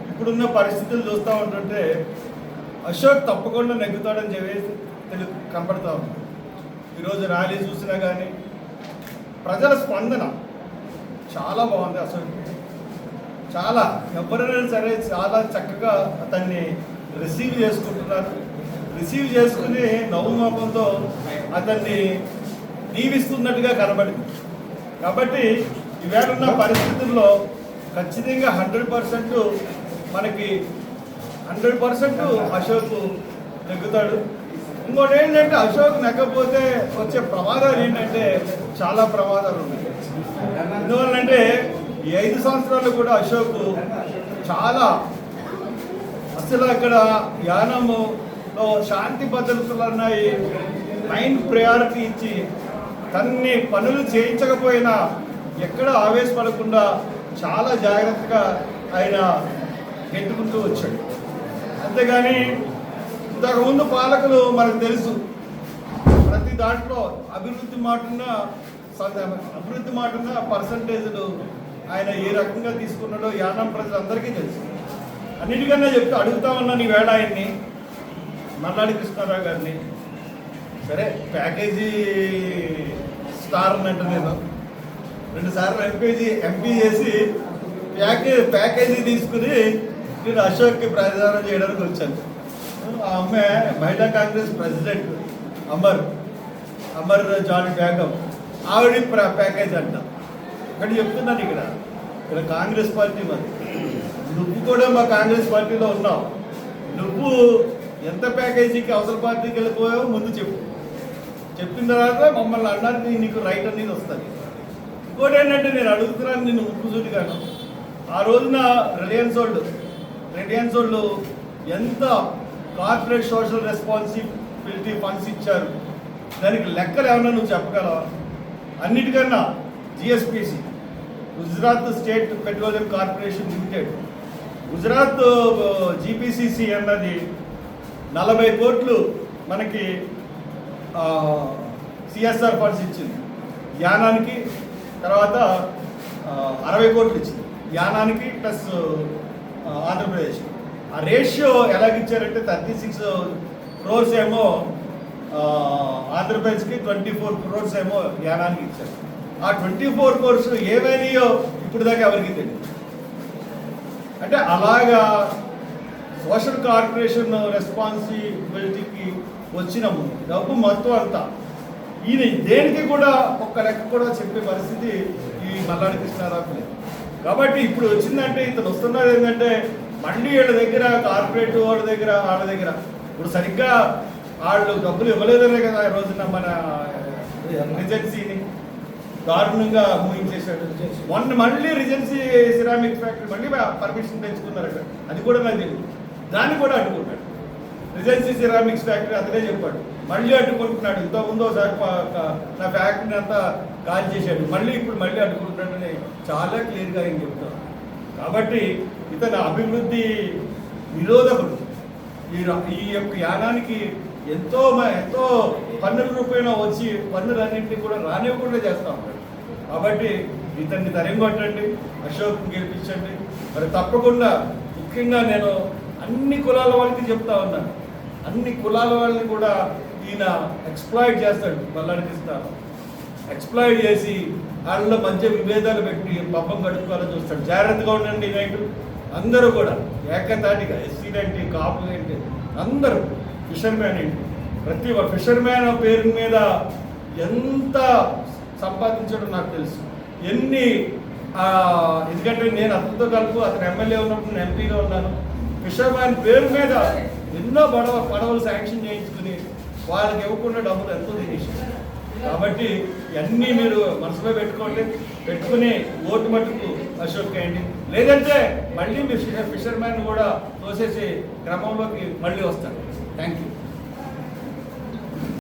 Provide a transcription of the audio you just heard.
ఇప్పుడున్న పరిస్థితులు చూస్తూ ఉంటుంటే అశోక్ తప్పకుండా నెగ్గుతాడని చెప్పేసి కనపడతా ఉంది. ఈరోజు ర్యాలీ చూసినా కానీ ప్రజల స్పందన చాలా బాగుంది. అశోక్ చాలా ఎవరైనా సరే చాలా చక్కగా అతన్ని రిసీవ్ చేసుకుంటున్నారు. రిసీవ్ చేసుకుని నవ్వుమోకంతో అతన్ని దీవిస్తున్నట్టుగా కనబడింది. కాబట్టి ఈవేళ ఉన్న పరిస్థితుల్లో ఖచ్చితంగా 100% మనకి 100% అశోక్ నెగ్గుతాడు. ఇంకోటి ఏంటంటే అశోక్ నెగ్గకపోతే వచ్చే ప్రమాదాలు ఏంటంటే చాలా ప్రమాదాలు ఉన్నాయి. ఎందువల్లంటే ఈ 5 సంవత్సరాలు కూడా అశోక్ చాలా అసలు అక్కడ యానంలో శాంతి భద్రతలు అన్నాయి మెయిన్ ప్రయారిటీ ఇచ్చి తన్ని పనులు చేయించకపోయినా ఎక్కడ ఆవేశపడకుండా చాలా జాగ్రత్తగా ఆయన గెట్టుకుంటూ వచ్చాడు. అంతేగాని ఇంతకుముందు పాలకులు మనకు తెలుసు ప్రతి దాంట్లో అభివృద్ధి మాటున్న పర్సంటేజ్లు ఆయన ఏ రకంగా తీసుకున్నాడో యానం ప్రజలందరికీ తెలుసు. అన్నిటికన్నా చెప్తే అడుగుతా ఉన్నాను ఈవేళ ఆయన్ని, మల్లాడి కృష్ణారావు గారిని. సరే ప్యాకేజీ స్టార్ అన్నట్టు నేను 2 సార్లు ఎంపీ చేసి ప్యాకేజీ తీసుకుని నేను అశోక్కి ప్రచారం చేయడానికి వచ్చాను. ఆ అమ్మాయి మహిళా కాంగ్రెస్ ప్రెసిడెంట్ అమర్ జాన్ బేగం ఆవిడ ప్యాకేజ్ అంట. ఇక్కడ చెప్తున్నాను, ఇక్కడ కాంగ్రెస్ పార్టీ మరి నువ్వు కూడా మా కాంగ్రెస్ పార్టీలో ఉన్నావు. నువ్వు ఎంత ప్యాకేజీకి అవసర పార్టీకి వెళ్ళిపోయావో ముందు చెప్పిన తర్వాత మమ్మల్ని అన్నానికి నీకు రైట్ అనేది వస్తుంది. ఇంకోటి ఏంటంటే నేను అడుగుతున్నాను నిన్ను ముక్కుసూటిగాను, ఆ రోజున రిలయన్స్ వాళ్ళు ఎంత కార్పొరేట్ సోషల్ రెస్పాన్సిబిలిటీ ఫండ్స్ ఇచ్చారు, దానికి లెక్కలు ఏమన్నా నువ్వు చెప్పగలవా? అన్నిటికన్నా GSPC Gujarat state petroleum corporation limited, Gujarat GPCC అన్నది 40 కోట్లు మనకి సిఎస్ఆర్ ఫండ్స్ ఇచ్చింది యానానికి. తర్వాత 60 కోట్లు ఇచ్చింది యానానికి ప్లస్ ఆంధ్రప్రదేశ్. ఆ రేషియో ఎలాగిచ్చారంటే 36 crores ఏమో ఆంధ్రప్రదేశ్కి, 24 crores ఏమో యానానికి ఇచ్చారు. ఆ 24 crores ఏమైనాయో ఇప్పుడు దాకా ఎవరికి తెలియదు. అంటే అలాగా సోషల్ కార్పొరేషన్ రెస్పాన్సిబిలిటీకి వచ్చిన డబ్బు మొత్తం అంతా ఈయన దేనికి కూడా ఒక్క లెక్క కూడా చెప్పే పరిస్థితి ఈ మల్లాడి కృష్ణారావు లేదు. కాబట్టి ఇప్పుడు వచ్చిందంటే ఇతను వస్తున్నది ఏంటంటే మళ్ళీ వీళ్ళ దగ్గర కార్పొరేట్ వాళ్ళ దగ్గర ఇప్పుడు సరిగ్గా వాళ్ళు డబ్బులు ఇవ్వలేదనే కదా ఈ రోజున మన రిజెన్సీని దారుణంగా మూయించేశాడు. మొన్న మళ్ళీ రిజెన్సీ సిరామిక్ ఫ్యాక్టరీ మళ్ళీ పర్మిషన్ తెచ్చుకున్నారట, అది కూడా నాకు తెలియదు. దాన్ని కూడా అడ్డుకుంటాడు. రిజెన్సీ సిరామిక్స్ ఫ్యాక్టరీ అతనే చెప్పాడు, మళ్ళీ అడ్డుకుంటున్నాడు. ఇంతకుముందు ఒకసారి నా ఫ్యాక్టరీని అంతా కాల్ చేశాడు, ఇప్పుడు మళ్ళీ అడ్డుకుంటున్నాడని చాలా క్లియర్గా ఆయన చెప్తాను. కాబట్టి ఇతను అభివృద్ధి నిరోధకుడు. ఈ యొక్క యానానికి ఎంతో పన్నుల రూపాయన వచ్చి పన్నులన్నింటినీ కూడా రానివ్వకుండా చేస్తూ ఉంటాడు. కాబట్టి ఇతన్ని తరిగొట్టండి, అశోక్ గెలిపించండి. మరి తప్పకుండా ముఖ్యంగా నేను అన్ని కులాల వాళ్ళకి చెప్తా ఉన్నాను, అన్ని కులాల వాళ్ళని కూడా ఈయన ఎక్స్ప్లాయిట్ చేస్తాడు. మల్లాడి కృష్ణారావు ఎక్స్ప్లాయిట్ చేసి వాళ్ళలో మధ్య విభేదాలు పెట్టి పబ్బం గడుపుకోవాలని చూస్తాడు. జాగ్రత్తగా ఉండండి నాయకులు అందరూ కూడా ఏకతాటిగా, ఎస్సీలేంటి కాపులేంటి అందరూ, ఫిషర్మ్యాన్ ఏంటి, ప్రతి ఫిషర్మ్యాన్ పేరు మీద ఎంత సంపాదించడం నాకు తెలుసు. ఎందుకంటే నేను అతనితో కలుపు అతను ఎమ్మెల్యే ఉన్నప్పుడు నేను ఎంపీగా ఉన్నాను. ఫిషర్మ్యాన్ పేరు మీద ఎన్నో పడవలు శాంక్షన్ చేయించుకుని వాళ్ళకి ఇవ్వకుండా డబ్బులు ఎంతో తినేసారు. కాబట్టి ఇవన్నీ మీరు మనసులో పెట్టుకుని ఓటు మట్టుకు అశోక్ వేయండి. లేదంటే మళ్ళీ మీ ఫిషర్మ్యాన్ కూడా తోసేసి క్రమంలోకి మళ్ళీ వస్తారు. Thank you.